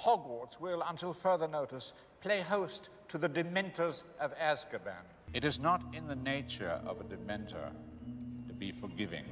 Hogwarts will, until further notice, play host to the Dementors of Azkaban. It is not in the nature of a Dementor to be forgiving.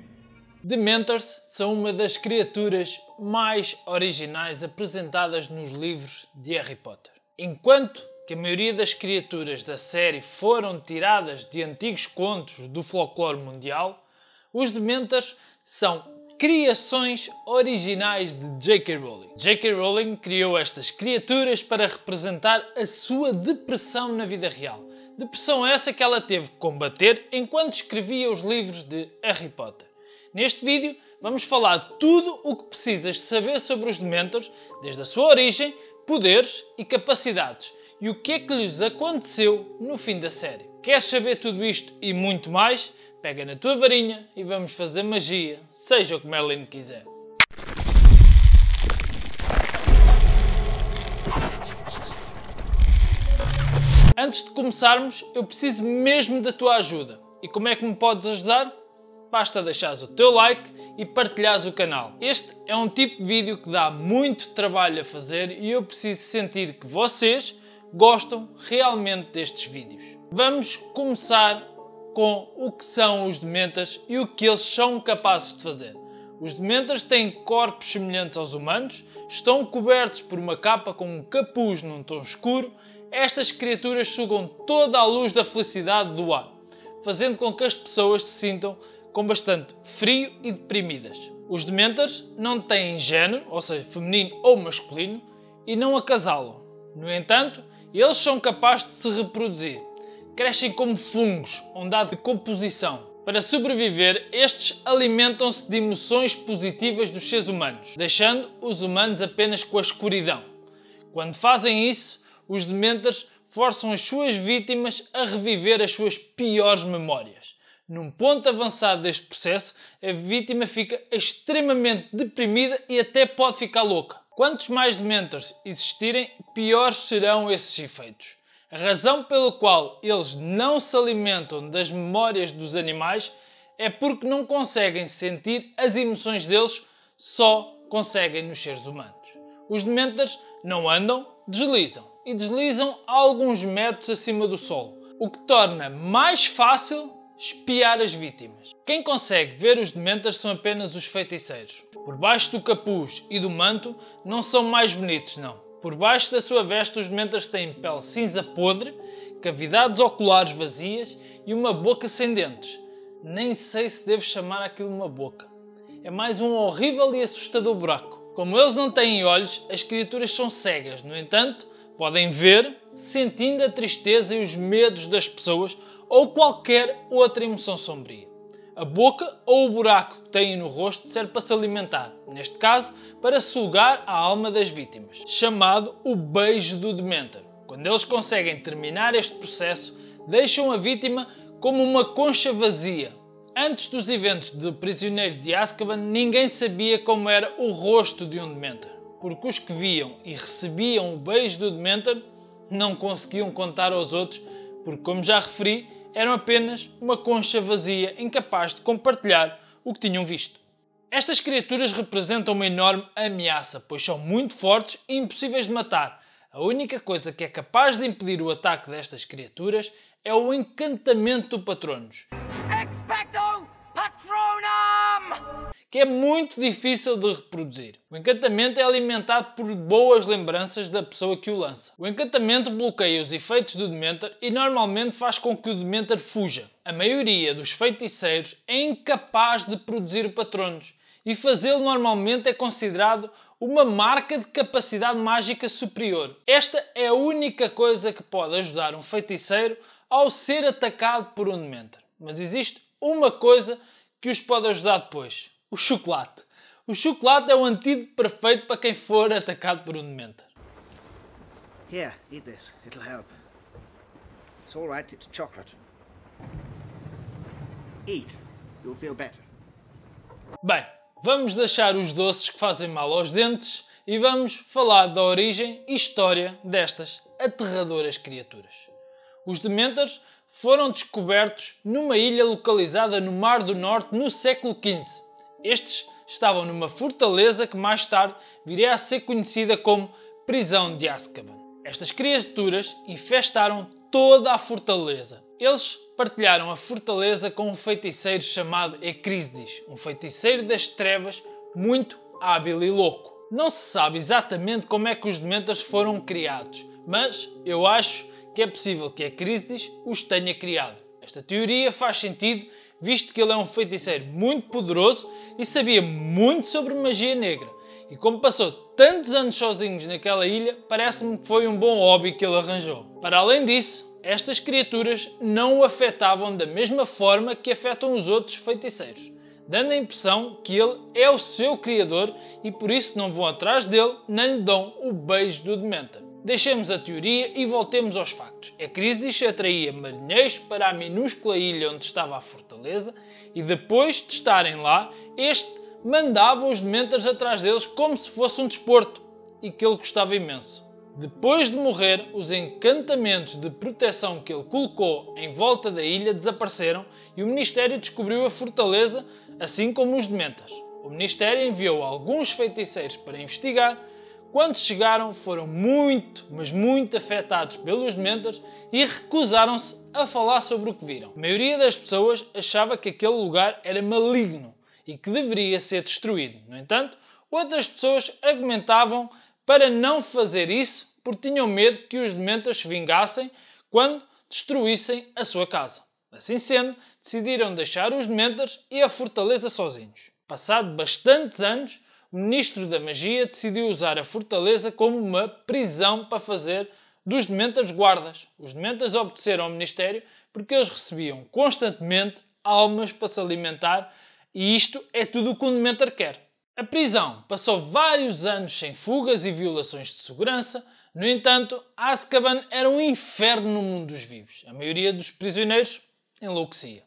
Dementors são uma das criaturas mais originais apresentadas nos livros de Harry Potter. Enquanto que a maioria das criaturas da série foram tiradas de antigos contos do folclore mundial, os Dementors são criações originais de J.K. Rowling. J.K. Rowling criou estas criaturas para representar a sua depressão na vida real. Depressão essa que ela teve que combater enquanto escrevia os livros de Harry Potter. Neste vídeo vamos falar tudo o que precisas saber sobre os Dementors, desde a sua origem, poderes e capacidades, e o que é que lhes aconteceu no fim da série. Queres saber tudo isto e muito mais? Pega na tua varinha e vamos fazer magia, seja o que Merlin quiser. Antes de começarmos, eu preciso mesmo da tua ajuda. E como é que me podes ajudar? Basta deixares o teu like e partilhares o canal. Este é um tipo de vídeo que dá muito trabalho a fazer e eu preciso sentir que vocês gostam realmente destes vídeos. Vamos começar com o que são os Dementors e o que eles são capazes de fazer. Os Dementors têm corpos semelhantes aos humanos, estão cobertos por uma capa com um capuz num tom escuro. Estas criaturas sugam toda a luz da felicidade do ar, fazendo com que as pessoas se sintam com bastante frio e deprimidas. Os Dementors não têm género, ou seja, feminino ou masculino, e não acasalam. No entanto, eles são capazes de se reproduzir. Crescem como fungos, onde há decomposição. Para sobreviver, estes alimentam-se de emoções positivas dos seres humanos, deixando os humanos apenas com a escuridão. Quando fazem isso, os Dementors forçam as suas vítimas a reviver as suas piores memórias. Num ponto avançado deste processo, a vítima fica extremamente deprimida e até pode ficar louca. Quantos mais Dementors existirem, piores serão esses efeitos. A razão pela qual eles não se alimentam das memórias dos animais é porque não conseguem sentir as emoções deles, só conseguem nos seres humanos. Os Dementors não andam, deslizam. E deslizam a alguns metros acima do solo, o que torna mais fácil espiar as vítimas. Quem consegue ver os Dementors são apenas os feiticeiros. Por baixo do capuz e do manto não são mais bonitos, não. Por baixo da sua veste os Dementors têm pele cinza podre, cavidades oculares vazias e uma boca sem dentes. Nem sei se devo chamar aquilo uma boca. É mais um horrível e assustador buraco. Como eles não têm olhos, as criaturas são cegas. No entanto, podem ver, sentindo a tristeza e os medos das pessoas ou qualquer outra emoção sombria. A boca ou o buraco que têm no rosto serve para se alimentar, neste caso, para sugar a alma das vítimas, chamado o beijo do Dementor. Quando eles conseguem terminar este processo, deixam a vítima como uma concha vazia. Antes dos eventos do Prisioneiro de Azkaban, ninguém sabia como era o rosto de um Dementor, porque os que viam e recebiam o beijo do Dementor não conseguiam contar aos outros, porque, como já referi, eram apenas uma concha vazia, incapaz de compartilhar o que tinham visto. Estas criaturas representam uma enorme ameaça, pois são muito fortes e impossíveis de matar. A única coisa que é capaz de impedir o ataque destas criaturas é o encantamento do Patronus, Expecto Patronum! que é muito difícil de reproduzir. O encantamento é alimentado por boas lembranças da pessoa que o lança. O encantamento bloqueia os efeitos do Dementor e normalmente faz com que o Dementor fuja. A maioria dos feiticeiros é incapaz de produzir o Patronus e fazê-lo normalmente é considerado uma marca de capacidade mágica superior. Esta é a única coisa que pode ajudar um feiticeiro ao ser atacado por um Dementor. Mas existe uma coisa que os pode ajudar depois. O chocolate. O chocolate é o antídoto perfeito para quem for atacado por um Dementor. Here, eat this. It'll help. It's all right, it's chocolate. Eat. You'll feel better. Bem, vamos deixar os doces que fazem mal aos dentes e vamos falar da origem e história destas aterradoras criaturas. Os Dementors foram descobertos numa ilha localizada no Mar do Norte no século XV. Estes estavam numa fortaleza que mais tarde viria a ser conhecida como prisão de Azkaban. Estas criaturas infestaram toda a fortaleza. Eles partilharam a fortaleza com um feiticeiro chamado Ecrisdis, um feiticeiro das trevas muito hábil e louco. Não se sabe exatamente como é que os Dementors foram criados, mas eu acho que é possível que Ecrisdis os tenha criado. Esta teoria faz sentido, visto que ele é um feiticeiro muito poderoso e sabia muito sobre magia negra. E como passou tantos anos sozinhos naquela ilha, parece-me que foi um bom hobby que ele arranjou. Para além disso, estas criaturas não o afetavam da mesma forma que afetam os outros feiticeiros, dando a impressão que ele é o seu criador e por isso não vão atrás dele nem lhe dão o beijo do Dementor. Deixemos a teoria e voltemos aos factos. Ecrisdis atraía marinheiros para a minúscula ilha onde estava a fortaleza e depois de estarem lá, este mandava os Dementors atrás deles como se fosse um desporto e que ele gostava imenso. Depois de morrer, os encantamentos de proteção que ele colocou em volta da ilha desapareceram e o Ministério descobriu a fortaleza, assim como os Dementors. O Ministério enviou alguns feiticeiros para investigar. Quando chegaram, foram muito, mas muito afetados pelos Dementors e recusaram-se a falar sobre o que viram. A maioria das pessoas achava que aquele lugar era maligno e que deveria ser destruído. No entanto, outras pessoas argumentavam para não fazer isso porque tinham medo que os Dementors se vingassem quando destruíssem a sua casa. Assim sendo, decidiram deixar os Dementors e a fortaleza sozinhos. Passado bastantes anos, o Ministro da Magia decidiu usar a fortaleza como uma prisão para fazer dos Dementors guardas. Os Dementors obedeceram ao Ministério porque eles recebiam constantemente almas para se alimentar e isto é tudo o que um Dementor quer. A prisão passou vários anos sem fugas e violações de segurança. No entanto, Azkaban era um inferno no mundo dos vivos. A maioria dos prisioneiros enlouquecia.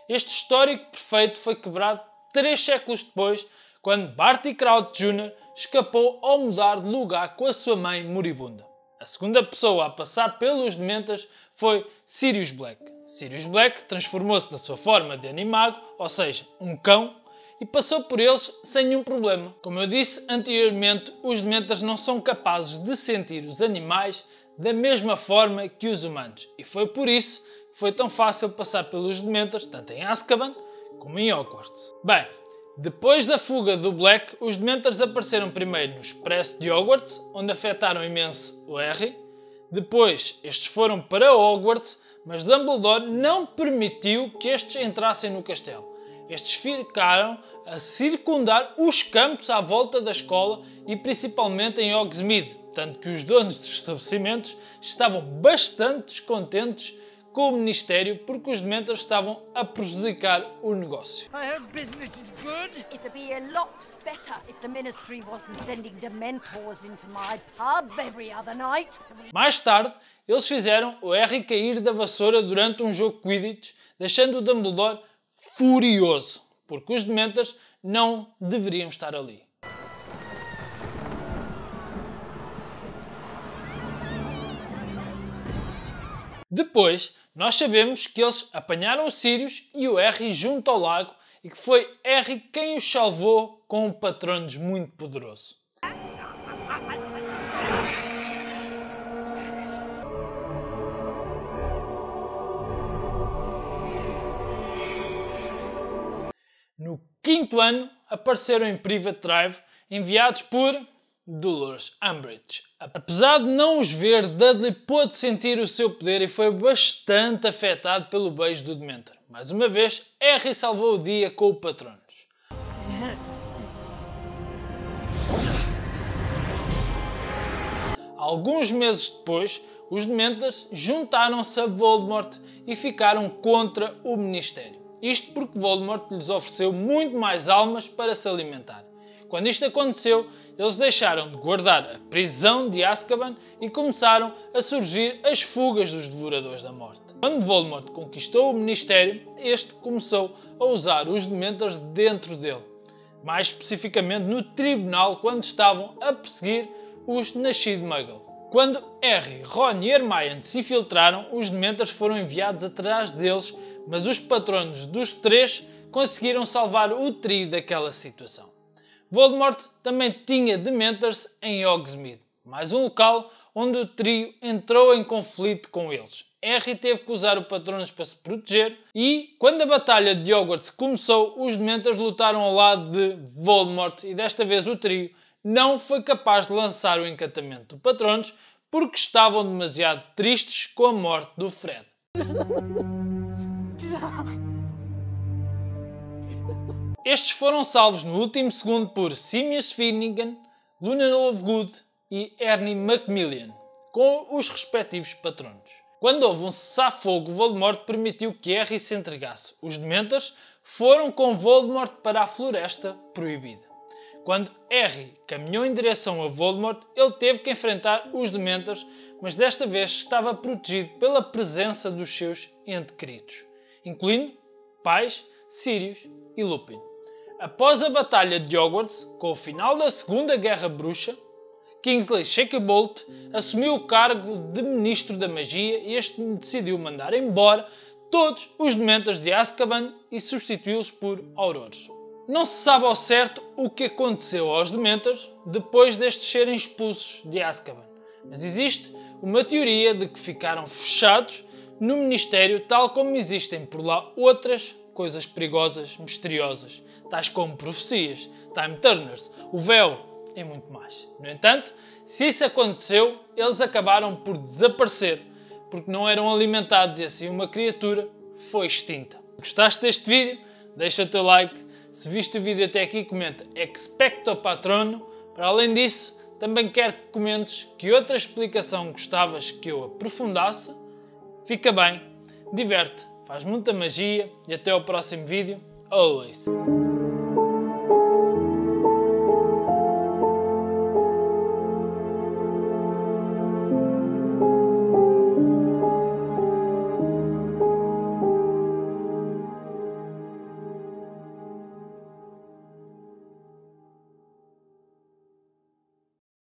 Este histórico perfeito foi quebrado 3 séculos depois, quando Barty Crouch Jr. escapou ao mudar de lugar com a sua mãe moribunda. A segunda pessoa a passar pelos Dementors foi Sirius Black. Sirius Black transformou-se na sua forma de animago, ou seja, um cão, e passou por eles sem nenhum problema. Como eu disse anteriormente, os Dementors não são capazes de sentir os animais da mesma forma que os humanos, e foi por isso que foi tão fácil passar pelos Dementors, tanto em Azkaban como em Hogwarts. Bem, depois da fuga do Black, os Dementors apareceram primeiro no Expresso de Hogwarts, onde afetaram imenso o Harry. Depois, estes foram para Hogwarts, mas Dumbledore não permitiu que estes entrassem no castelo. Estes ficaram a circundar os campos à volta da escola e principalmente em Hogsmeade, tanto que os donos dos estabelecimentos estavam bastante descontentes com o Ministério porque os Dementors estavam a prejudicar o negócio. I hope business is good. It'd be a lot better if the Ministry wasn't sending Dementors into my pub every other night. Mais tarde, eles fizeram o Harry cair da vassoura durante um jogo de Quidditch, deixando o Dumbledore furioso, porque os Dementors não deveriam estar ali. Depois, nós sabemos que eles apanharam o Sirius e o Harry junto ao lago e que foi Harry quem os salvou com um Patronus muito poderoso. No 5º ano, apareceram em Private Drive, enviados por Dolores Umbridge. Apesar de não os ver, Dudley pôde sentir o seu poder e foi bastante afetado pelo beijo do Dementor. Mais uma vez, Harry salvou o dia com o Patronus. Alguns meses depois, os Dementors juntaram-se a Voldemort e ficaram contra o Ministério. Isto porque Voldemort lhes ofereceu muito mais almas para se alimentar. Quando isto aconteceu, eles deixaram de guardar a prisão de Azkaban e começaram a surgir as fugas dos Devoradores da Morte. Quando Voldemort conquistou o Ministério, este começou a usar os Dementors dentro dele. Mais especificamente no Tribunal, quando estavam a perseguir os Nascido Muggle. Quando Harry, Ron e Hermione se infiltraram, os Dementors foram enviados atrás deles, mas os patronos dos três conseguiram salvar o trio daquela situação. Voldemort também tinha Dementors em Hogsmeade, mais um local onde o trio entrou em conflito com eles. Harry teve que usar o Patronus para se proteger e, quando a batalha de Hogwarts começou, os Dementors lutaram ao lado de Voldemort e desta vez o trio não foi capaz de lançar o encantamento do Patronus porque estavam demasiado tristes com a morte do Fred. Estes foram salvos no último segundo por Sirius Finnegan, Luna Lovegood e Ernie Macmillan, com os respectivos patronos. Quando houve um cessar-fogo, Voldemort permitiu que Harry se entregasse. Os Dementors foram com Voldemort para a Floresta Proibida. Quando Harry caminhou em direção a Voldemort, ele teve que enfrentar os Dementors, mas desta vez estava protegido pela presença dos seus entes queridos, incluindo pais, Sirius e Lupin. Após a Batalha de Hogwarts, com o final da Segunda Guerra Bruxa, Kingsley Shacklebolt assumiu o cargo de Ministro da Magia e este decidiu mandar embora todos os Dementors de Azkaban e substituí-los por Aurores. Não se sabe ao certo o que aconteceu aos Dementors depois destes serem expulsos de Azkaban, mas existe uma teoria de que ficaram fechados no Ministério, tal como existem por lá outras coisas perigosas, misteriosas, tais como profecias, Time Turners, o Véu e muito mais. No entanto, se isso aconteceu, eles acabaram por desaparecer, porque não eram alimentados e assim uma criatura foi extinta. Gostaste deste vídeo? Deixa o teu like. Se viste o vídeo até aqui, comenta Expecto Patrono. Para além disso, também quero que comentes que outra explicação gostavas que eu aprofundasse. Fica bem, diverte, faz muita magia e até ao próximo vídeo. Always!